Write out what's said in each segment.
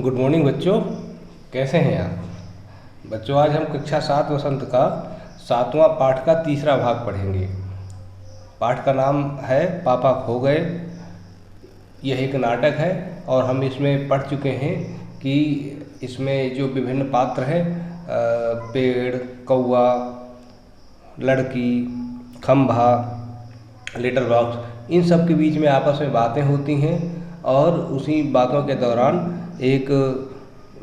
Good morning बच्चों, कैसे हैं आप बच्चों। आज हम कक्षा 7 वसंत का 7वां पाठ का तीसरा भाग पढ़ेंगे। पाठ का नाम है पापा खो गए। यह एक नाटक है और हम इसमें पढ़ चुके हैं कि इसमें जो विभिन्न पात्र हैं, पेड़, कौवा, लड़की, खंभा, लेटर बॉक्स, इन सब के बीच में आपस में बातें होती हैं और उसी बातों के दौरान एक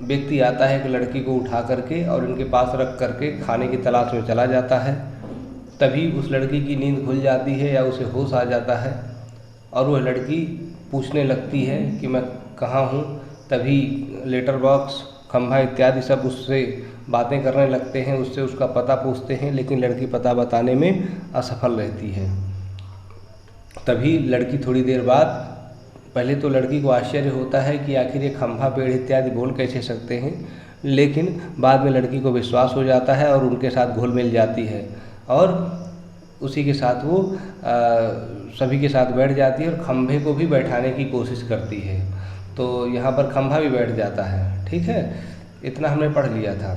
व्यक्ति आता है एक लड़की को उठा करके और इनके पास रख करके खाने की तलाश में चला जाता है। तभी उस लड़की की नींद खुल जाती है या उसे होश आ जाता है और वह लड़की पूछने लगती है कि मैं कहाँ हूँ। तभी लेटर बॉक्स, खंभा इत्यादि सब उससे बातें करने लगते हैं, उससे उसका पता पूछते हैं, लेकिन लड़की पता बताने में असफल रहती है। तभी लड़की थोड़ी देर बाद, पहले तो लड़की को आश्चर्य होता है कि आखिर ये खंभा, पेड़ इत्यादि बोल कैसे सकते हैं, लेकिन बाद में लड़की को विश्वास हो जाता है और उनके साथ घुल मिल जाती है और उसी के साथ वो सभी के साथ बैठ जाती है और खंभे को भी बैठाने की कोशिश करती है। तो यहाँ पर खंभा भी बैठ जाता है। ठीक है, इतना हमने पढ़ लिया था।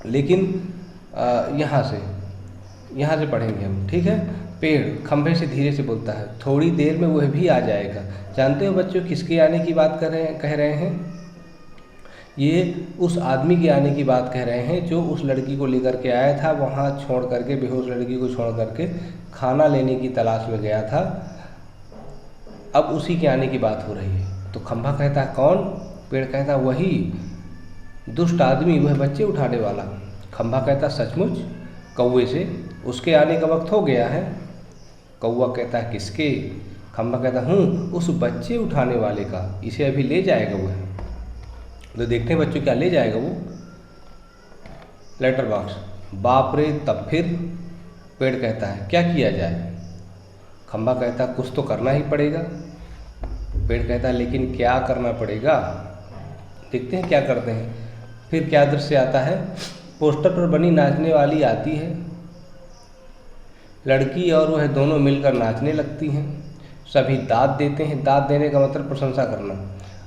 लेकिन यहाँ से पढ़ेंगे हम। ठीक है, पेड़ खंभे से धीरे से बोलता है, थोड़ी देर में वह भी आ जाएगा। जानते हो बच्चों किसके आने की बात कह रहे हैं? ये उस आदमी के आने की बात कह रहे हैं जो उस लड़की को लेकर के आया था, वहाँ छोड़ करके, बेहोश लड़की को छोड़ करके खाना लेने की तलाश में गया था। अब उसी के आने की बात हो रही है। तो खंभा कहता है कौन? पेड़ कहता वही दुष्ट आदमी, वह बच्चे उठाने वाला। खंभा कहता सचमुच? कौवे से उसके आने का वक्त हो गया है। कौवा कहता है किसके? खंभा कहता उस बच्चे उठाने वाले का, इसे अभी ले जाएगा वो। तो देखते हैं बच्चों क्या ले जाएगा वो। Letter box. बाप रे, तब फिर? पेड़ कहता है क्या किया जाए? खंभा कहता कुछ तो करना ही पड़ेगा। पेड़ कहता है लेकिन क्या करना पड़ेगा? देखते हैं क्या करते हैं। फिर क्या दृश्य आता है? पोस्टर पर बनी नाचने वाली आती है। लड़की और वह दोनों मिलकर नाचने लगती हैं। सभी दाद देते हैं। दाद देने का मतलब प्रशंसा करना।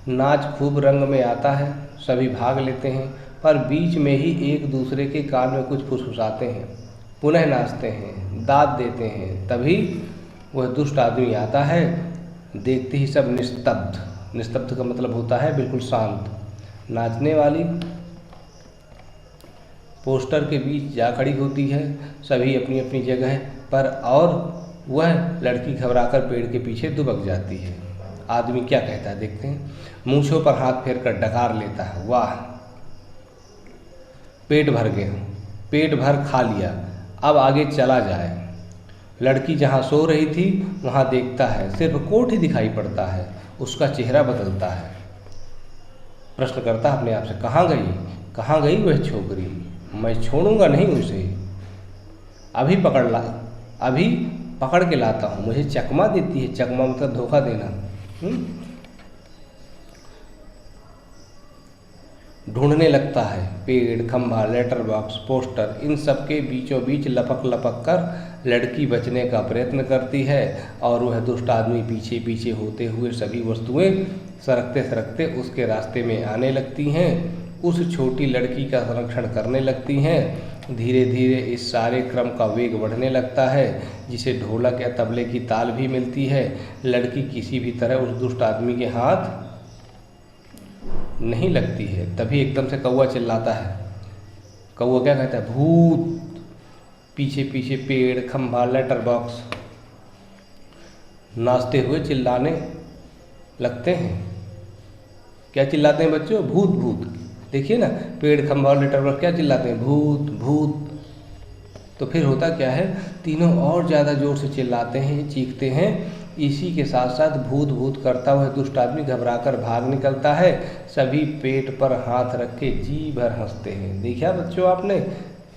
नाच खूब रंग में आता है, सभी भाग लेते हैं, पर बीच में ही एक दूसरे के कान में कुछ फुसफुसाते हैं। पुनः नाचते हैं, दाद देते हैं। तभी वह दुष्ट आदमी आता है। देखते ही सब निस्तब्ध। निस्तब्ध का मतलब होता है बिल्कुल शांत। नाचने वाली पोस्टर के बीच जा खड़ी होती है, सभी अपनी अपनी जगह पर, और वह लड़की घबराकर पेड़ के पीछे दुबक जाती है। आदमी क्या कहता है देखते हैं। मूंछों पर हाथ फेरकर डकार लेता है, वाह पेट भर गया, पेट भर खा लिया, अब आगे चला जाए। लड़की जहाँ सो रही थी वहाँ देखता है सिर्फ कोट ही दिखाई पड़ता है। उसका चेहरा बदलता है। प्रश्न करता है अपने आप से, कहाँ गई वह छोकरी? मैं छोड़ूंगा नहीं उसे। अभी पकड़ के लाता हूँ। मुझे चकमा देती है। चकमा मतलब धोखा देना। ढूंढने लगता है। पेड़, खंभा, लेटर बॉक्स, पोस्टर, इन सब के बीचों बीच लपक कर लड़की बचने का प्रयत्न करती है और वह दुष्ट आदमी पीछे पीछे होते हुए सभी वस्तुएं सरकते सरकते उसके रास्ते में आने लगती हैं। उस छोटी लड़की का संरक्षण करने लगती हैं। धीरे धीरे इस सारे क्रम का वेग बढ़ने लगता है, जिसे ढोलक या तबले की ताल भी मिलती है। लड़की किसी भी तरह उस दुष्ट आदमी के हाथ नहीं लगती है। तभी एकदम से कौवा चिल्लाता है। कौवा क्या कहता है? भूत। पीछे पीछे पेड़, खंभा, लेटर बॉक्स नाचते हुए चिल्लाने लगते हैं। क्या चिल्लाते हैं बच्चों? भूत भूत। देखिए ना, पेड़, खंभा और लेटर बॉक्स क्या चिल्लाते हैं? भूत भूत। तो फिर होता क्या है, तीनों और ज़्यादा जोर से चिल्लाते हैं, चीखते हैं। इसी के साथ साथ भूत भूत करता हुआ दुष्ट आदमी घबराकर भाग निकलता है। सभी पेट पर हाथ रख के जी भर हंसते हैं। देखा बच्चों आपने,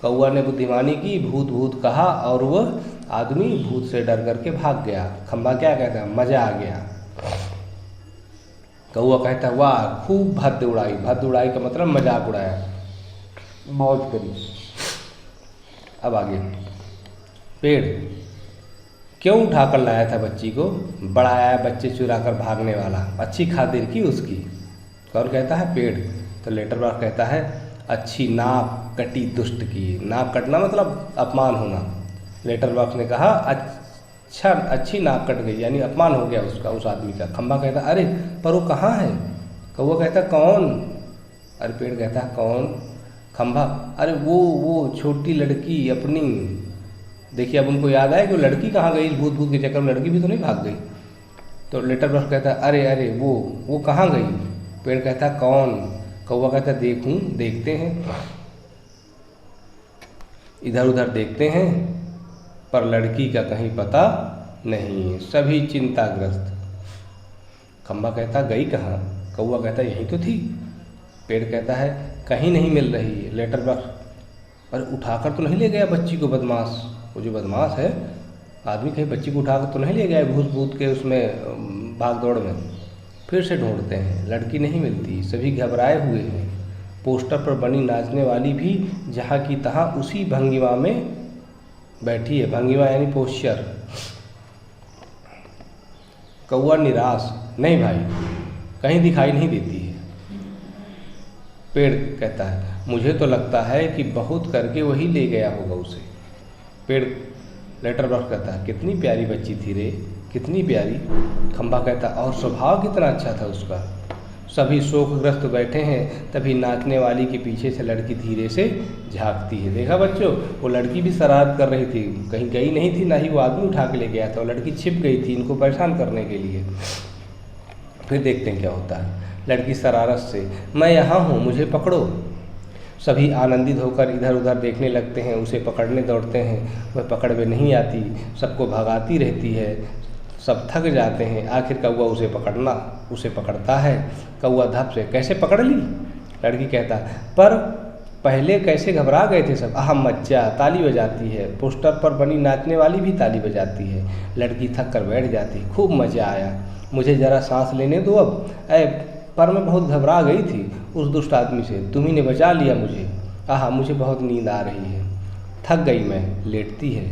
कौवा ने बुद्धिमानी की, भूत भूत कहा और वह आदमी भूत से डर करके भाग गया। खंभा क्या कहता है? मज़ा आ गया। कौवा कहता है वाह खूब भद्द उड़ाई। भद्द उड़ाई का मतलब मजाक उड़ाया, मौज करी। अब आगे। पेड़ क्यों उठाकर लाया था बच्ची को? बड़ा आया बच्चे चुरा कर भागने वाला, अच्छी खातिर की उसकी। कौन कहता है? पेड़। तो लेटर बॉक्स कहता है अच्छी नाक कटी दुष्ट की। नाक कटना मतलब अपमान होना। लेटर बॉक्स ने कहा अच्छा अच्छी नाक कट गई, यानी अपमान हो गया उसका, उस आदमी का। खंबा कहता अरे पर वो कहाँ है? कौवा कहता कौन? अरे पेड़ कहता है कौन? खंबा अरे वो छोटी लड़की अपनी। देखिए अब उनको याद आया कि वो लड़की कहाँ गई, भूत भूत के चक्कर में लड़की भी तो नहीं भाग गई। तो लेटर बॉक्स कहता अरे अरे वो कहाँ गई? पेड़ कहता कौन? कौवा कहता देखूं, देखते हैं। इधर उधर देखते हैं पर लड़की का कहीं पता नहीं, सभी चिंताग्रस्त। खंबा कहता गई कहाँ? कौवा कहता यहीं तो थी। पेड़ कहता है कहीं नहीं मिल रही है। लेटर बॉक्स अरे उठाकर तो नहीं ले गया बच्ची को बदमाश? वो जो बदमाश है आदमी कहीं बच्ची को उठाकर तो नहीं ले गया घूस भूत के उसमें भाग दौड़ में? फिर से ढूंढते हैं, लड़की नहीं मिलती, सभी घबराए हुए हैं। पोस्टर पर बनी नाचने वाली भी जहाँ की तहाँ उसी भंगिमा में बैठी है। भंगिमा यानी पोस्चर। कौवा निराश, नहीं भाई कहीं दिखाई नहीं देती है। पेड़ कहता है मुझे तो लगता है कि बहुत करके वही ले गया होगा उसे। पेड़ लेटर बॉक्स कहता है कितनी प्यारी बच्ची थी रे, कितनी प्यारी। खंबा कहता और स्वभाव कितना अच्छा था उसका। सभी शोकग्रस्त बैठे हैं, तभी नाचने वाली के पीछे से लड़की धीरे से झांकती है। देखा बच्चों, वो लड़की भी शरारत कर रही थी, कहीं गई नहीं थी, ना ही वो आदमी उठा के ले गया था। वो लड़की छिप गई थी इनको परेशान करने के लिए। फिर देखते हैं क्या होता है। लड़की शरारत से मैं यहाँ हूँ, मुझे पकड़ो। सभी आनंदित होकर इधर उधर देखने लगते हैं, उसे पकड़ने दौड़ते हैं। वह पकड़ में नहीं आती, सबको भगाती रहती है। सब थक जाते हैं। आखिर कौवा उसे पकड़ता है। कौवा धप से कैसे पकड़ ली? लड़की कहता पर पहले कैसे घबरा गए थे सब। अहम मच्चा ताली बजाती है। पोस्टर पर बनी नाचने वाली भी ताली बजाती है। लड़की थक कर बैठ जाती। खूब मज़ा आया, मुझे ज़रा सांस लेने दो अब। पर मैं बहुत घबरा गई थी उस दुष्ट आदमी से, तुम्ही ने बचा लिया मुझे। आहा मुझे बहुत नींद आ रही है, थक गई मैं। लेटती है,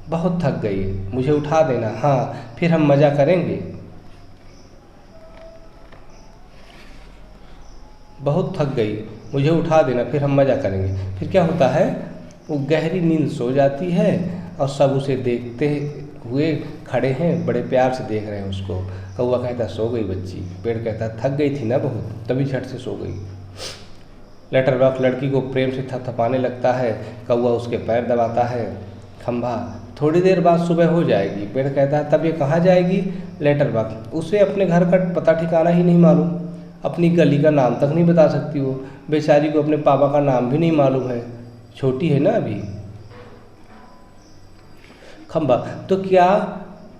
बहुत थक गई, मुझे उठा देना। हाँ फिर हम मज़ा करेंगे। बहुत थक गई, मुझे उठा देना, फिर हम मज़ा करेंगे। फिर क्या होता है, वो गहरी नींद सो जाती है और सब उसे देखते हुए खड़े हैं, बड़े प्यार से देख रहे हैं उसको। कौवा कहता सो गई बच्ची। पेड़ कहता थक गई थी ना बहुत, तभी झट से सो गई। लेटर बॉक्स लड़की को प्रेम से थपथपाने लगता है। कौवा उसके पैर दबाता है। खंभा थोड़ी देर बाद सुबह हो जाएगी। पेड़ कहता है तब ये कहाँ जाएगी? लेटर बॉक्स उसे अपने घर का पता ठिकाना ही नहीं मालूम, अपनी गली का नाम तक नहीं बता सकती। वो बेचारी को अपने पापा का नाम भी नहीं मालूम है, छोटी है ना अभी। खंबा तो क्या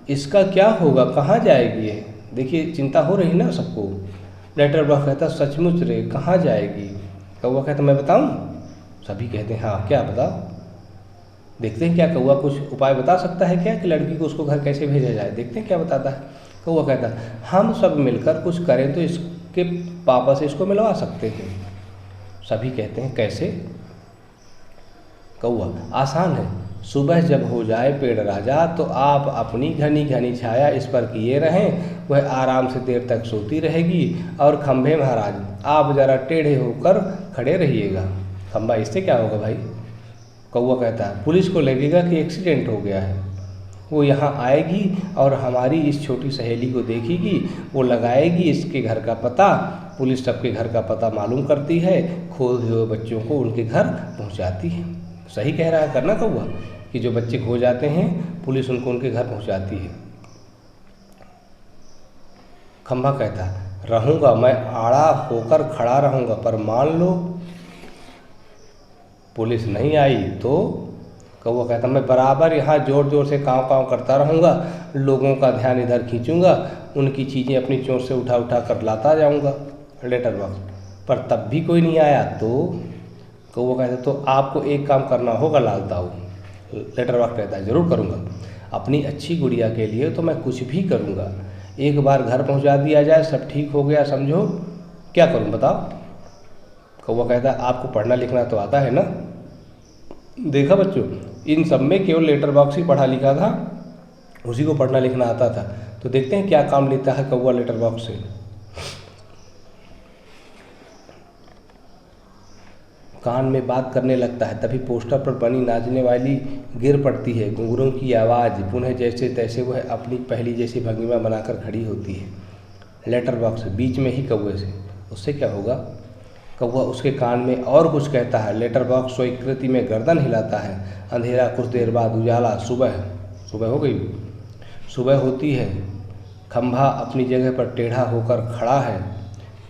इसका क्या होगा, कहाँ जाएगी ये? देखिए चिंता हो रही ना सबको। लेटर बॉक्स कहता सचमुच रे कहाँ जाएगी? कौवा कहता मैं बताऊं? सभी कहते हैं हाँ क्या बताओ। देखते हैं क्या कौवा कुछ उपाय बता सकता है क्या कि लड़की को उसको घर कैसे भेजा जाए। देखते हैं क्या बताता है। कौवा कहता हम सब मिलकर कुछ करें तो इसके पापा से इसको मिलवा सकते हैं। सभी कहते हैं कैसे? कौवा आसान है, सुबह जब हो जाए पेड़ राजा तो आप अपनी घनी घनी छाया इस पर किए रहें, वह आराम से देर तक सोती रहेगी। और खंभे महाराज आप ज़रा टेढ़े होकर खड़े रहिएगा। खंभा इससे क्या होगा भाई? कौवा कहता है पुलिस को लगेगा कि एक्सीडेंट हो गया है, वो यहाँ आएगी और हमारी इस छोटी सहेली को देखेगी, वो लगाएगी इसके घर का पता। पुलिस सबके घर का पता मालूम करती है, खोए हुए बच्चों को उनके घर पहुँचाती है। सही कह रहा है करना कौवा कि जो बच्चे खो जाते हैं पुलिस उनको उनके घर पहुंचाती है। खंभा कहता रहूँगा, मैं आड़ा होकर खड़ा रहूँगा, पर मान लो पुलिस नहीं आई तो? कौवा कहता मैं बराबर यहाँ जोर जोर से काँव काँव करता रहूँगा, लोगों का ध्यान इधर खींचूँगा, उनकी चीज़ें अपनी चोट से उठा उठा कर लाता जाऊँगा। लेटर बॉक्स पर तब भी कोई नहीं आया तो? कौवा कहता तो आपको एक काम करना होगा लाल ताऊ। लेटर बॉक्स कहता है ज़रूर करूँगा, अपनी अच्छी गुड़िया के लिए तो मैं कुछ भी करूँगा। एक बार घर पहुँचा दिया जाए, सब ठीक हो गया समझो, क्या करूँ बताओ? कौवा कहता है आपको पढ़ना लिखना तो आता है ना? देखा बच्चों, इन सब में केवल लेटर बॉक्स ही पढ़ा लिखा था, उसी को पढ़ना लिखना आता था। तो देखते हैं क्या काम लेता है कौवा लेटर बॉक्स से। कान में बात करने लगता है। तभी पोस्टर पर बनी नाचने वाली गिर पड़ती है। घुंघरूओं की आवाज़ पुनः जैसे तैसे वह अपनी पहली जैसी भंगिमा बनाकर खड़ी होती है। लेटर बॉक्स बीच में ही कौवे से, उससे क्या होगा? कौवा उसके कान में और कुछ कहता है। लेटर बॉक्स स्वीकृति में गर्दन हिलाता है। अंधेरा, कुछ देर बाद उजाला। सुबह हो गई। सुबह होती है। खंभा अपनी जगह पर टेढ़ा होकर खड़ा है।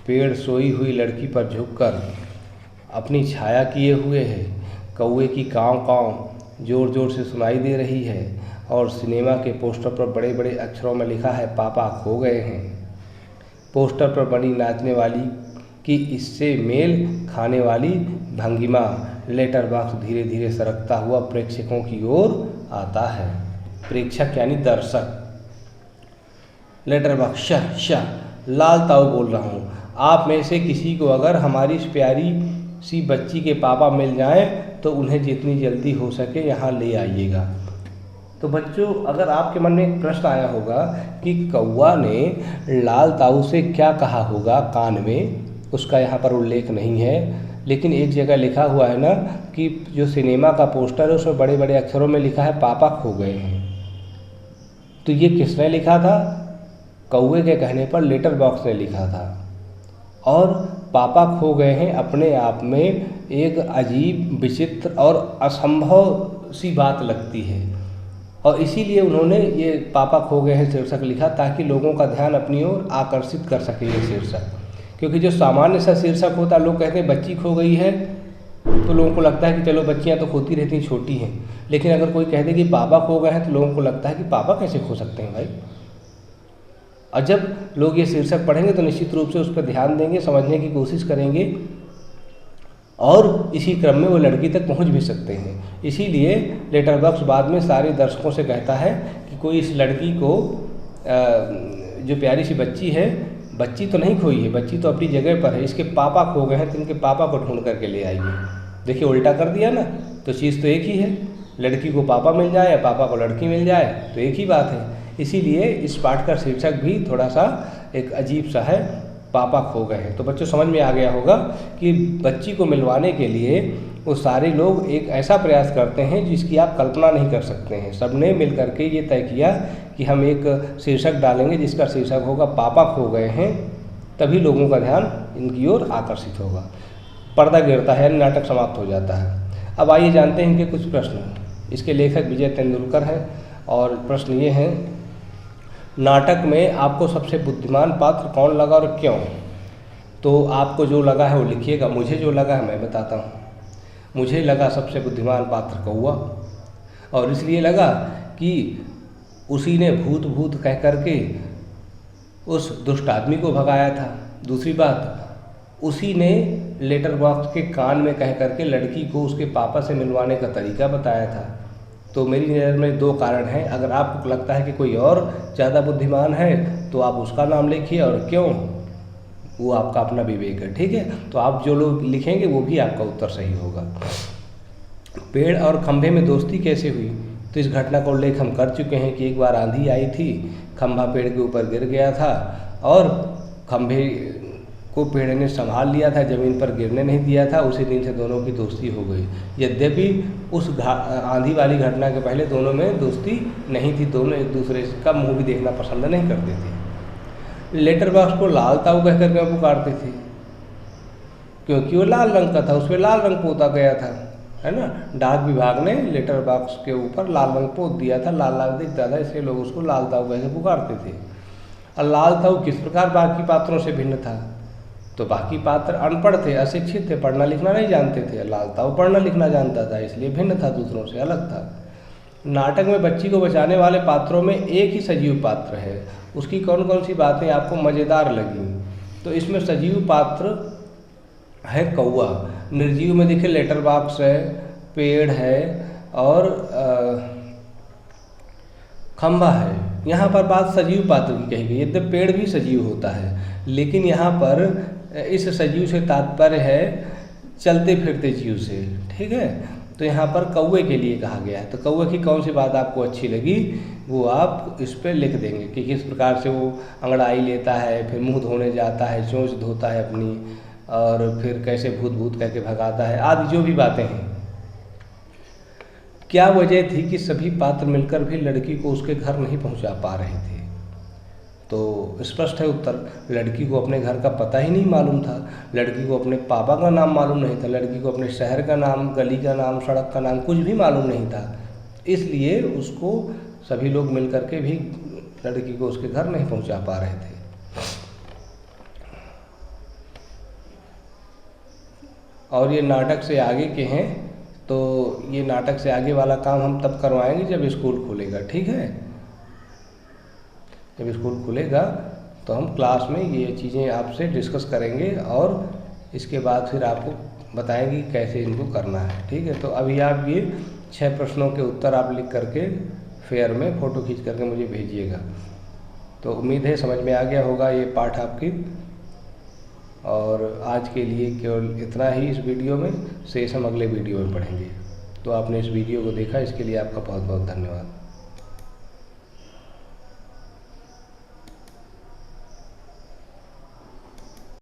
पेड़ सोई हुई लड़की पर झुककर अपनी छाया किए हुए है। कौवे की काँव काँव जोर जोर से सुनाई दे रही है और सिनेमा के पोस्टर पर बड़े बड़े अक्षरों में लिखा है, पापा खो गए हैं। पोस्टर पर बनी नाचने वाली की इससे मेल खाने वाली भंगिमा। लेटर बॉक्स धीरे धीरे सरकता हुआ प्रेक्षकों की ओर आता है। प्रेक्षक यानी दर्शक। लेटर बॉक्स, शाह लाल ताऊ बोल रहा हूँ। आप में से किसी को अगर हमारी इस प्यारी सी बच्ची के पापा मिल जाएं तो उन्हें जितनी जल्दी हो सके यहाँ ले आइएगा। तो बच्चों, अगर आपके मन में एक प्रश्न आया होगा कि कौवा ने लाल ताऊ से क्या कहा होगा कान में, उसका यहाँ पर उल्लेख नहीं है, लेकिन एक जगह लिखा हुआ है ना कि जो सिनेमा का पोस्टर है उसमें बड़े बड़े अक्षरों में लिखा है, पापा खो गए हैं। तो ये किसने लिखा था? कौवे के कहने पर लेटर बॉक्स ने लिखा था। और पापा खो गए हैं अपने आप में एक अजीब, विचित्र और असंभव सी बात लगती है, और इसीलिए उन्होंने ये पापा खो गए हैं शीर्षक लिखा, ताकि लोगों का ध्यान अपनी ओर आकर्षित कर सके ये शीर्षक। क्योंकि जो सामान्य सा शीर्षक होता है, लोग कहते हैं बच्ची खो गई है, तो लोगों को लगता है कि चलो बच्चियां तो खोती रहती हैं, छोटी हैं। लेकिन अगर कोई कह दे कि पापा खो गए हैं तो लोगों को लगता है कि पापा कैसे खो सकते हैं भाई। और जब लोग ये शीर्षक पढ़ेंगे तो निश्चित रूप से उस पर ध्यान देंगे, समझने की कोशिश करेंगे, और इसी क्रम में वो लड़की तक पहुंच भी सकते हैं। इसीलिए लेटर बॉक्स बाद में सारे दर्शकों से कहता है कि कोई इस लड़की को, जो प्यारी सी बच्ची है, बच्ची तो नहीं खोई है, बच्ची तो अपनी जगह पर है, इसके पापा खो गए हैं तो इनके पापा को ढूंढ करके ले आइए। देखिए उल्टा कर दिया ना, तो चीज़ तो एक ही है, लड़की को पापा मिल जाए या पापा को लड़की मिल जाए तो एक ही बात है। इसीलिए इस पाठ का शीर्षक भी थोड़ा सा एक अजीब सा है, पापा खो गए हैं। तो बच्चों समझ में आ गया होगा कि बच्ची को मिलवाने के लिए वो सारे लोग एक ऐसा प्रयास करते हैं जिसकी आप कल्पना नहीं कर सकते हैं। सबने मिल करके ये तय किया कि हम एक शीर्षक डालेंगे जिसका शीर्षक होगा पापा खो गए हैं, तभी लोगों का ध्यान इनकी ओर आकर्षित होगा। पर्दा गिरता है, नाटक समाप्त हो जाता है। अब आइए जानते हैं इनके कुछ प्रश्न। इसके लेखक विजय तेंदुलकर हैं और प्रश्न ये हैं, नाटक में आपको सबसे बुद्धिमान पात्र कौन लगा और क्यों? तो आपको जो लगा है वो लिखिएगा, मुझे जो लगा है मैं बताता हूँ। मुझे लगा सबसे बुद्धिमान पात्र कौवा, और इसलिए लगा कि उसी ने भूत भूत कह करके उस दुष्ट आदमी को भगाया था। दूसरी बात, उसी ने लेटर बॉक्स के कान में कह करके लड़की को उसके पापा से मिलवाने का तरीका बताया था। तो मेरी नज़र में दो कारण हैं। अगर आपको लगता है कि कोई और ज़्यादा बुद्धिमान है तो आप उसका नाम लिखिए, और क्यों, वो आपका अपना विवेक है, ठीक है। तो आप जो लोग लिखेंगे वो भी आपका उत्तर सही होगा। पेड़ और खंभे में दोस्ती कैसे हुई? तो इस घटना का उल्लेख हम कर चुके हैं कि एक बार आंधी आई थी, खंभा पेड़ के ऊपर गिर गया था और खंभे को पेड़ ने संभाल लिया था, ज़मीन पर गिरने नहीं दिया था। उसी दिन से दोनों की दोस्ती हो गई। यद्यपि उस आंधी वाली घटना के पहले दोनों में दोस्ती नहीं थी, दोनों एक दूसरे का मुँह भी देखना पसंद नहीं करते थे। लेटर बॉक्स को लाल ताऊ कह करके पुकारते थे क्योंकि वो लाल रंग का था, उस पर लाल रंग पोता गया था, है ना। डाक विभाग ने लेटर बॉक्स के ऊपर लाल रंग पोत दिया था, लाल लाल दिखता था, इसलिए लोग उसको लाल ताऊ कह के पुकारते थे। और लाल ताऊ किस प्रकार बाकी पात्रों से भिन्न था? तो बाकी पात्र अनपढ़ थे, अशिक्षित थे, पढ़ना लिखना नहीं जानते थे। लाल ताऊ पढ़ना लिखना जानता था, इसलिए भिन्न था, दूसरों से अलग था। नाटक में बच्ची को बचाने वाले पात्रों में एक ही सजीव पात्र है। उसकी कौन कौन सी बातें आपको मज़ेदार लगी? तो इसमें सजीव पात्र है कौवा, निर्जीव में देखिए लेटर बॉक्स है, पेड़ है और खंभा है। यहाँ पर बात सजीव पात्र की कही गई है। यद्यपि पेड़ भी सजीव होता है, लेकिन यहाँ पर इस सजीव से तात्पर्य है चलते फिरते जीव से, ठीक है। तो यहाँ पर कौवे के लिए कहा गया है। तो कौवे की कौन सी बात आपको अच्छी लगी वो आप इस पर लिख देंगे कि किस प्रकार से वो अंगड़ाई लेता है, फिर मुंह धोने जाता है, चोंच धोता है अपनी, और फिर कैसे भूत भूत कह के भगाता है आदि जो भी बातें हैं। क्या वजह थी कि सभी पात्र मिलकर भी लड़की को उसके घर नहीं पहुंचा पा रहे थे? तो स्पष्ट है उत्तर, लड़की को अपने घर का पता ही नहीं मालूम था, लड़की को अपने पापा का नाम मालूम नहीं था, लड़की को अपने शहर का नाम, गली का नाम, सड़क का नाम कुछ भी मालूम नहीं था। इसलिए उसको सभी लोग मिल कर के भी लड़की को उसके घर नहीं पहुंचा पा रहे थे। और ये नाटक से आगे के हैं, तो ये नाटक से आगे वाला काम हम तब करवाएंगे जब स्कूल खुलेगा, ठीक है। जब स्कूल खुलेगा तो हम क्लास में ये चीज़ें आपसे डिस्कस करेंगे और इसके बाद फिर आपको बताएंगे कि कैसे इनको करना है, ठीक है। तो अभी आप ये 6 प्रश्नों के उत्तर आप लिख करके फेयर में फ़ोटो खींच करके मुझे भेजिएगा। तो उम्मीद है समझ में आ गया होगा ये पाठ आपकी। और आज के लिए केवल इतना ही इस वीडियो में, शेष हम अगले वीडियो में पढ़ेंगे। तो आपने इस वीडियो को देखा, इसके लिए आपका बहुत बहुत धन्यवाद।